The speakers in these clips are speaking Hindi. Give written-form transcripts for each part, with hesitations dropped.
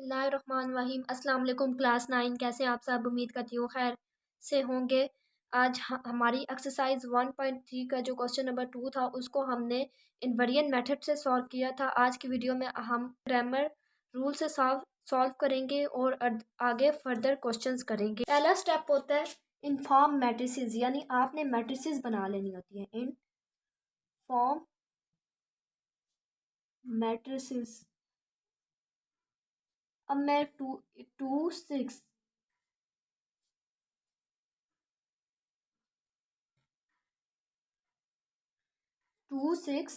बिस्मिल्लाहिर्रहमानिर्रहीम। अस्सलाम वालेकुम क्लास 9 कैसे आप सब, उम्मीद करती हूँ खैर से होंगे। आज हमारी एक्सरसाइज 1.3 का जो क्वेश्चन नंबर 2 था उसको हमने इनवेरिएंट मेथड से सॉल्व किया था। आज की वीडियो में हम ग्रामर रूल से सॉल्व करेंगे और आगे फर्दर क्वेश्चंस करेंगे। पहला स्टेप होता है इनफॉर्म मैट्रिसेस, यानी आपने मैट्रिसेस बना लेनी होती है। In form matrices. अब मैं 2 6 2 6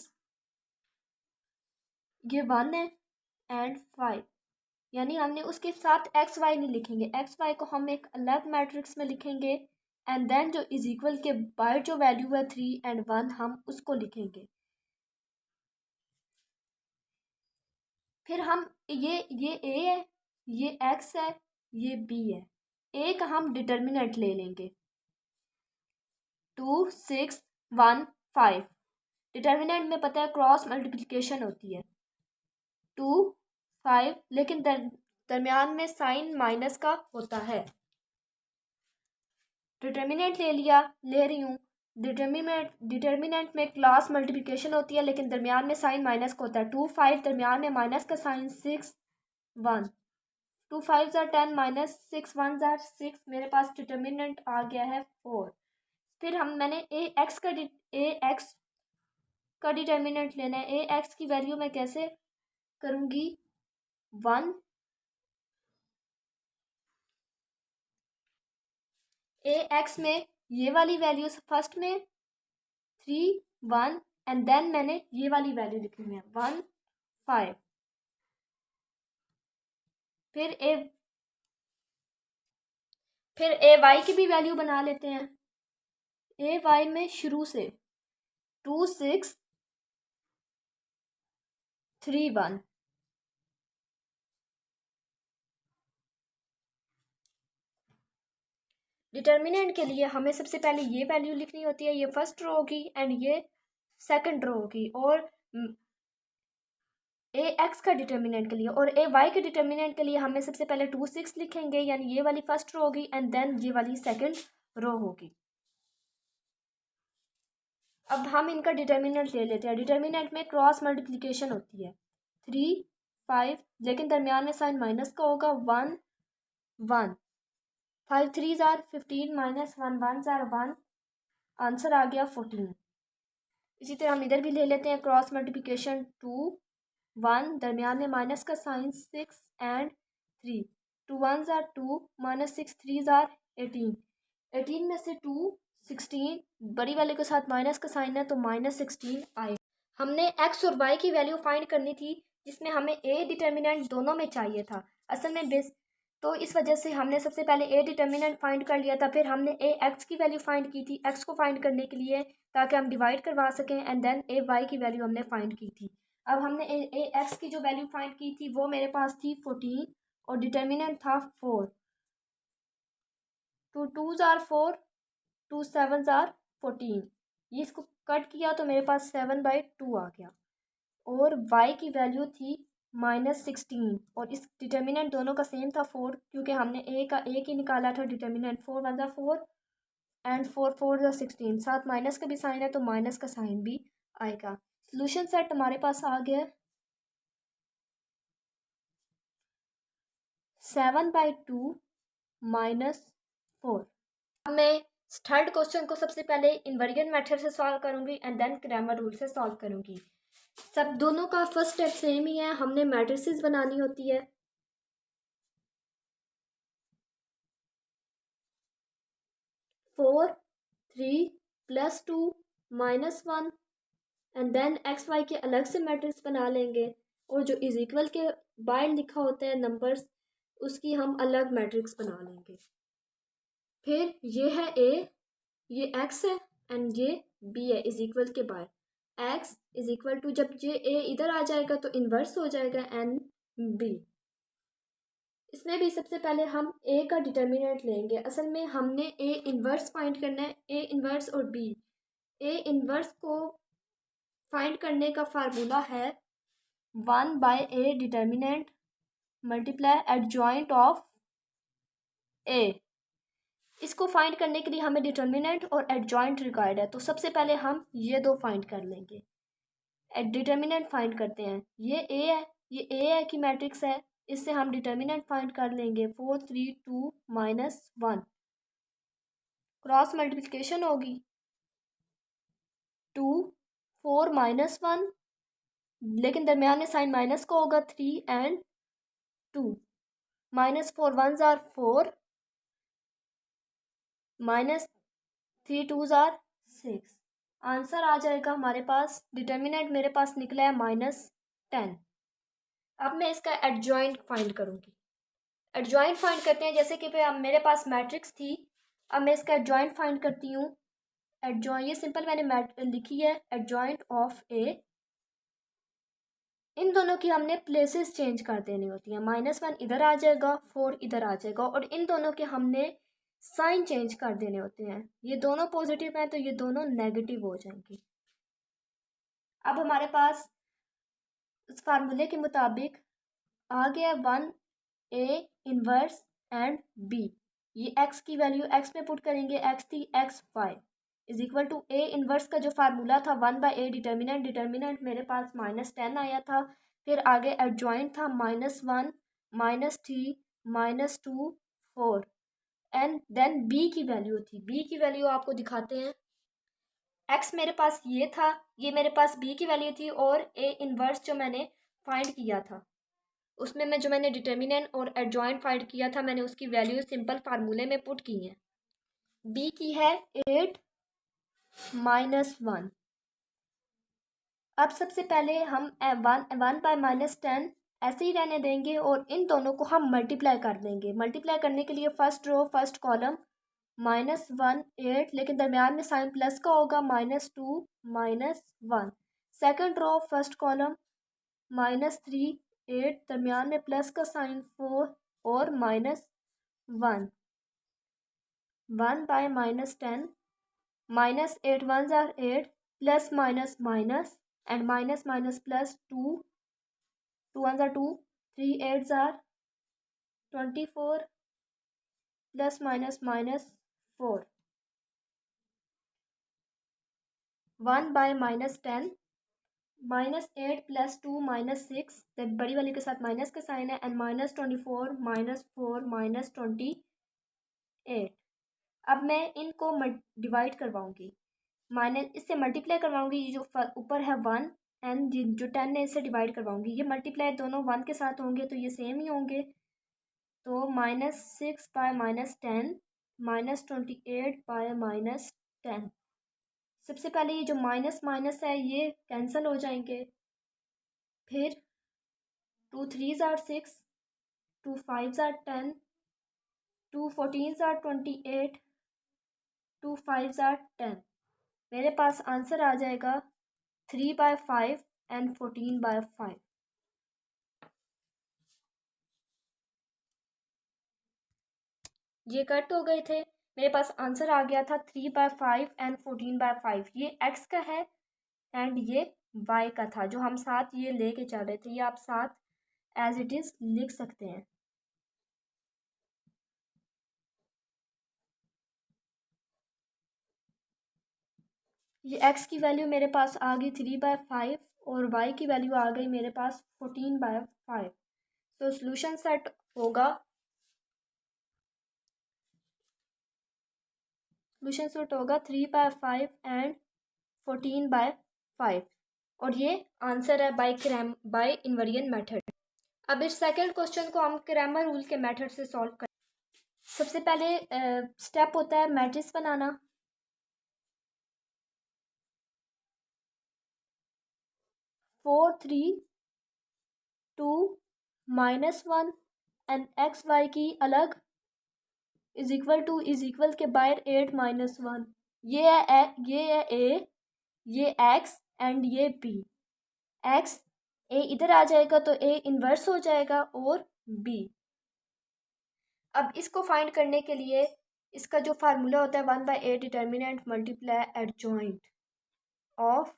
ये 1 है एंड 5, यानी हमने उसके साथ एक्स वाई नहीं लिखेंगे। एक्स वाई को हम एक अलग मैट्रिक्स में लिखेंगे एंड देन जो इज इक्वल के बाहर जो वैल्यू है 3 एंड 1 हम उसको लिखेंगे। फिर हम ये ए है, ये एक्स है, ये बी है। ए का हम डिटर्मिनेंट ले लेंगे 2 6 1 5। डिटर्मिनेंट में पता है क्रॉस मल्टीप्लिकेशन होती है 2 5, लेकिन दरमियान में साइन माइनस का होता है। डिटर्मिनेंट ले रही हूँ। डिटर्मिनेंट में क्लास मल्टीप्लिकेशन होती है, लेकिन दरमियान में साइन माइनस का होता है। 2 5 दरमियान में माइनस का साइन 6 1। 2 5 ज़ार 10 माइनस 6 1 ज़ार 6। मेरे पास डिटर्मिनेंट आ गया है 4। फिर मैंने ए एक्स का डिटर्मिनेंट लेना है। ए एक्स की वैल्यू मैं कैसे करूँगी 1। ए एक्स में ये वाली वैल्यू फर्स्ट में 3 1 एंड देन मैंने ये वाली वैल्यू लिखनी है 1 5। फिर ए वाई की भी वैल्यू बना लेते हैं। ए वाई में शुरू से 2 6 3 1। डिटर्मिनेंट के लिए हमें सबसे पहले ये वैल्यू लिखनी होती है। ये फर्स्ट रो होगी एंड ये सेकंड रो होगी। और ए एक्स का डिटर्मिनेंट के लिए और ए वाई के डिटर्मिनेंट के लिए हमें सबसे पहले 2 6 लिखेंगे, यानी ये वाली फर्स्ट रो होगी एंड देन ये वाली सेकंड रो होगी। अब हम इनका डिटर्मिनेंट ले लेते हैं। डिटर्मिनेंट में क्रॉस मल्टीप्लिकेशन होती है 3 5, लेकिन दरमियान में साइन माइनस का होगा 1 1। 5 3 ज़ार 15 माइनस 1 1 ज़ार 1। आंसर आ गया 14। इसी तरह हम इधर भी ले लेते हैं क्रॉस मल्टीप्लिकेशन 2 1, दरमियान में माइनस का साइन 6 एंड 3। 2 1 ज़ार 2 माइनस 6 3 ज़ार 18। 18 में से 2 16, बड़ी वाले के साथ माइनस का साइन है तो -16 आए। हमने एक्स और वाई की वैल्यू फाइंड करनी थी, जिसमें हमें ए डिटर्मिनेंट दोनों में चाहिए था असल में बेस। तो इस वजह से हमने सबसे पहले ए डिटर्मिनेंट फाइंड कर लिया था। फिर हमने ए एक्स की वैल्यू फाइंड की थी एक्स को फाइंड करने के लिए, ताकि हम डिवाइड करवा सकें एंड देन ए वाई की वैल्यू हमने फाइंड की थी। अब हमने ए एक्स की जो वैल्यू फाइंड की थी वो मेरे पास थी 14 और डिटर्मिनेंट था 4। तो 2 ज़ार 4 2 7 ज़ार 14। ये इसको कट किया तो मेरे पास 7/2 आ गया। और y की वैल्यू थी -16 और इस डिटर्मिनेंट दोनों का सेम था 4, क्योंकि हमने a का एक ही निकाला था डिटर्मिनेंट। 4 1 ज़ार 4 एंड 4 4 ज़ार 16। साथ माइनस का भी साइन है तो माइनस का साइन भी आएगा। सोल्यूशन सेट हमारे पास आ गया 7/2 -4। अब मैं थर्ड क्वेश्चन को सबसे पहले इनवेरिएंट मेथड से सॉल्व करूंगी एंड देन ग्रामर रूल से सॉल्व करूंगी। सब दोनों का फर्स्ट स्टेप सेम ही है, हमने मैट्रिसेस बनानी होती है। Four 3 +2 -1 and then x y के अलग से मैट्रिक्स बना लेंगे, और जो इज इक्वल के बाहर लिखा होता है नंबर्स उसकी हम अलग मैट्रिक्स बना लेंगे। फिर ये है ए, ये एक्स है एंड ये बी है इज इक्वल के बाहर। एक्स इज इक्वल टू, जब ये ए इधर आ जाएगा तो इन्वर्स हो जाएगा एन बी। इसमें भी सबसे पहले हम ए का डिटर्मिनेंट लेंगे। असल में हमने ए इन्वर्स फाइंड करना है, ए इन्वर्स और बी। ए इन्वर्स को फाइंड करने का फार्मूला है 1/a determinant multiply adjoint of A. इसको फाइंड करने के लिए हमें डिटर्मिनेंट और एडजॉइंट रिक्वायर्ड है, तो सबसे पहले हम ये दो फाइंड कर लेंगे। डिटर्मिनेंट फाइंड करते हैं, ये ए है, ये ए है कि मैट्रिक्स है, इससे हम डिटर्मिनेंट फाइंड कर लेंगे 4 3 2 -1। क्रॉस मल्टीप्लिकेशन होगी 2 4 -1, लेकिन दरमियान में साइन माइनस का होगा 3 and 2। -4 1s are 4, -3 2s are 6। Answer आ जाएगा हमारे पास, डिटर्मिनेंट मेरे पास निकला है -10। अब मैं इसका एडजॉइंट फाइंड करूँगी। एडजॉइंट फाइंड करते हैं, जैसे कि अब मेरे पास मैट्रिक्स थी, अब मैं इसका एडजॉइंट फाइंड करती हूँ। एडजॉइंट ये सिंपल मैंने लिखी है, एडजॉइंट ऑफ ए। इन दोनों की हमने प्लेसेस चेंज कर देनी होती हैं, -1 इधर आ जाएगा, 4 इधर आ जाएगा, और इन दोनों के हमने साइन चेंज कर देने होते हैं। ये दोनों पॉजिटिव हैं तो ये दोनों नेगेटिव हो जाएंगे। अब हमारे पास इस फार्मूले के मुताबिक आ गया 1 ए इनवर्स एंड बी। ये एक्स की वैल्यू एक्स में पुट करेंगे, एक्स थी x5 is equal to A inverse का जो फार्मूला था 1/a डिटर्मिनेंट, डिटर्मिनेंट मेरे पास -10 आया था। फिर आगे एडजॉइंट था -1 -3 -2 4 एंड देन बी की वैल्यू थी। बी की वैल्यू आपको दिखाते हैं, एक्स मेरे पास ये था, ये मेरे पास बी की वैल्यू थी, और ए इनवर्स जो मैंने फाइंड किया था उसमें मैंने डिटर्मिनेंट और एडजॉइंट फाइंड किया था, मैंने उसकी वैल्यू सिंपल फार्मूले में पुट की है। बी की है 8 -1। अब सबसे पहले हम 1/-10 ऐसे ही रहने देंगे और इन दोनों को हम मल्टीप्लाई कर देंगे। मल्टीप्लाई करने के लिए फर्स्ट रो फर्स्ट कॉलम -1 8, लेकिन दरमियान में साइन प्लस का होगा, -2 -1। सेकंड रो फर्स्ट कॉलम -3 8, दरमियान में प्लस का साइन 4 और -1। 1/-10 -8 1s are 8, plus minus minus and minus minus plus 2 1s are 2, 3 8s are 24, plus minus minus 4। 1/-10 -8 + 2 -6, बड़ी वाली के साथ माइनस का साइन है, एंड -24 -4 -28। अब मैं इनको डिवाइड करवाऊंगी, माइनस इससे मल्टीप्लाई करवाऊंगी, ये जो ऊपर है 1 एंड जो 10 है इससे डिवाइड करवाऊंगी। ये मल्टीप्लाई दोनों 1 के साथ होंगे तो ये सेम ही होंगे, तो -6/-10 -28/-10। सबसे पहले ये जो माइनस माइनस है ये कैंसिल हो जाएंगे, फिर 2 3s are 6, 2 5s are 10, 2 14s are 28, 2 5s are 10। मेरे पास आंसर आ जाएगा 3/5 एंड 14/5। ये कट हो गए थे, मेरे पास आंसर आ गया था 3/5 एंड 14/5। ये एक्स का है एंड ये वाई का था, जो हम साथ ये लेके चल रहे थे, ये आप साथ एज इट इज़ लिख सकते हैं। ये एक्स की वैल्यू मेरे पास आ गई 3/5 और वाई की वैल्यू आ गई मेरे पास 14/5। तो सोल्यूशन सेट होगा, सोल्यूशन सेट होगा 3/5 एंड 14/5, और ये आंसर है बाय इनवेरिएंट मेथड। अब इस सेकंड क्वेश्चन को हम क्रैमर रूल के मेथड से सॉल्व करें। सबसे पहले स्टेप होता है मैट्रिक्स बनाना। 4 3 2 -1 एंड एक्स वाई की अलग इज इक्वल के बाहर 8 -1। ये है ए, ये एक्स एंड ये बी। एक्स ए इधर आ जाएगा तो ए इन्वर्स हो जाएगा और बी। अब इसको फाइंड करने के लिए इसका जो फार्मूला होता है 1/a determinant multiply adjoint of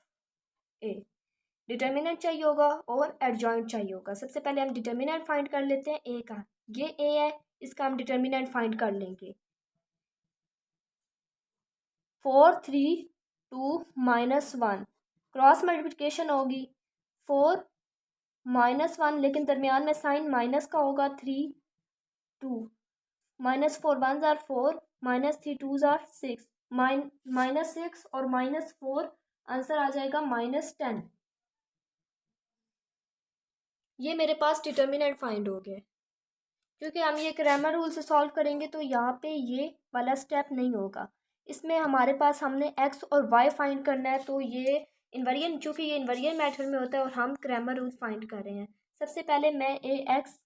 A. Determinant चाहिए होगा और एडजॉइंट चाहिए होगा। सबसे पहले हम डिटर्मिनेंट फाइंड कर लेते हैं ए का। ये ए है, इसका हम डिटर्मिनेंट फाइंड कर लेंगे। 4 3 2 -1 क्रॉस मल्टीप्लिकेशन होगी 4 -1, लेकिन दरमियान में साइन माइनस का होगा 3 2 -4 1 जार 4 -3 2 जार 6 -6 और -4 आंसर आ जाएगा -10। ये मेरे पास डिटर्मिनेंट फाइंड हो गया। क्योंकि हम ये क्रैमर रूल से सॉल्व करेंगे तो यहाँ पे ये वाला स्टेप नहीं होगा। इसमें हमारे पास हमने एक्स और वाई फाइंड करना है, तो ये इन्वेरिएंट, चूँकि ये इन्वेरिएंट मेथड में होता है और हम क्रैमर रूल फाइंड कर रहे हैं। सबसे पहले मैं ए एक्स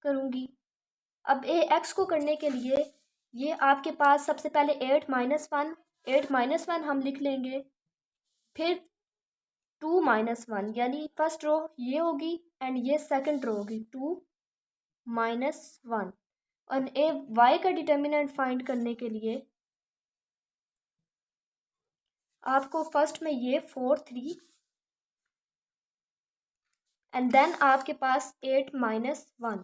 करूँगी। अब ए एक्स को करने के लिए ये आपके पास सबसे पहले 8 -1 हम लिख लेंगे, फिर 2 -1 यानी फर्स्ट रो ये होगी एंड ये सेकंड रो होगी 2 -1। और ए वाई का डिटर्मिनेंट फाइंड करने के लिए आपको फर्स्ट में ये 4 3 एंड देन आपके पास 8 -1।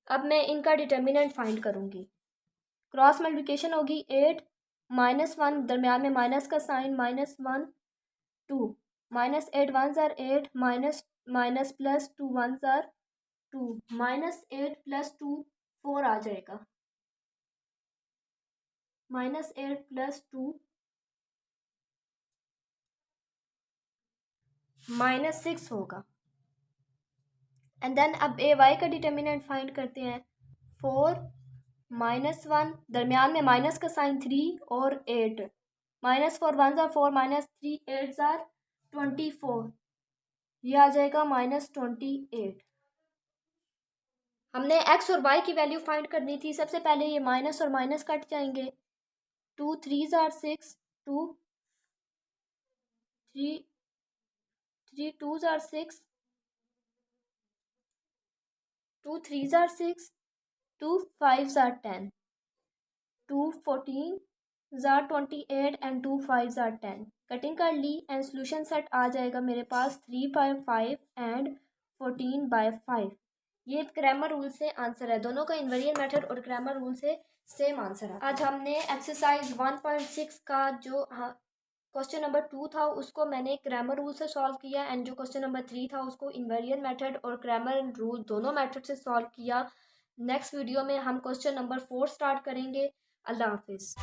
अब मैं इनका डिटर्मिनेंट फाइंड करूँगी। क्रॉस मल्टीप्लिकेशन होगी 8 -1, दरमियान में माइनस का साइन -1 2 -8 1 जार 8 माइनस प्लस 2 1 जार 2 -8 + 2 4 आ जाएगा। -8 + 2 -6 होगा। एंड देन अब ए वाई का डिटर्मिनेंट फाइंड करते हैं। 4 -1, दरमियान में माइनस का साइन 3 और 8 -4 1 जार 4 -3 8 जार 24, ये आ जाएगा -28। हमने एक्स और वाई की वैल्यू फाइंड करनी थी। सबसे पहले ये माइनस और माइनस कट जाएंगे। 2 3 jar 6 2 3 2 jar 6 2 3 jar 6 2 5 jar 10 2 14 jar 28 and 2 5 jar 10। Cutting कर ली एंड सोल्यूशन सेट आ जाएगा मेरे पास 3 5 5 एंड 14/5। ये क्रैमर रूल से आंसर है। दोनों का इन्वेरिएंट मेथड और क्रैमर रूल से सेम आंसर है। आज हमने एक्सरसाइज 1.6 का जो क्वेश्चन नंबर 2 था उसको मैंने क्रैमर रूल से सॉल्व किया एंड जो क्वेश्चन नंबर 3 था उसको इन्वेरिएंट मेथड और क्रैमर रूल दोनों मेथड से सॉल्व किया। नेक्स्ट वीडियो में हम क्वेश्चन नंबर 4 स्टार्ट करेंगे। अल्लाह हाफिज़।